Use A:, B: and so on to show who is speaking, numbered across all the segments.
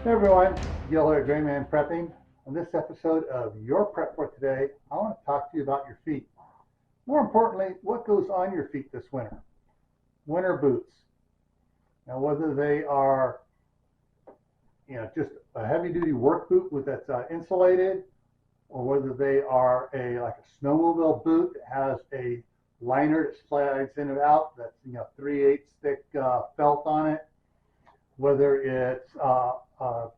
A: Hey everyone, Gil here at graymanprepping. On this episode of Your Prep for Today, I want to talk to you about your feet. More importantly, what goes on your feet this winter. Winter boots. Now whether they are just a heavy duty work boot that's insulated, or whether they are like a snowmobile boot that has a liner that slides in and out that's 3/8 thick felt on it, whether it's a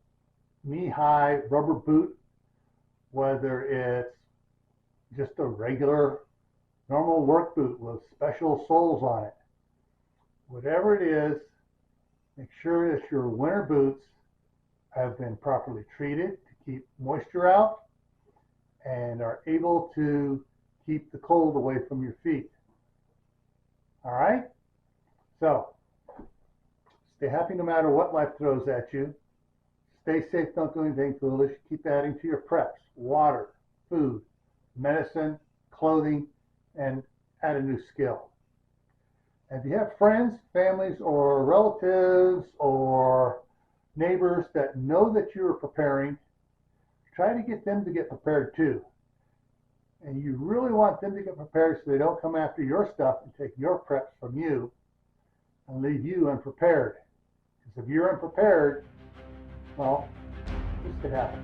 A: knee-high rubber boot, whether it's just a regular normal work boot with special soles on it. Whatever it is, make sure that your winter boots have been properly treated to keep moisture out and are able to keep the cold away from your feet. All right? So, stay happy no matter what life throws at you. Stay safe, don't do anything foolish. Keep adding to your preps: water, food, medicine, clothing, and add a new skill. And if you have friends, families, or relatives, or neighbors that know that you are preparing, try to get them to get prepared too. And you really want them to get prepared so they don't come after your stuff and take your preps from you and leave you unprepared. Because if you're unprepared, well, this could happen.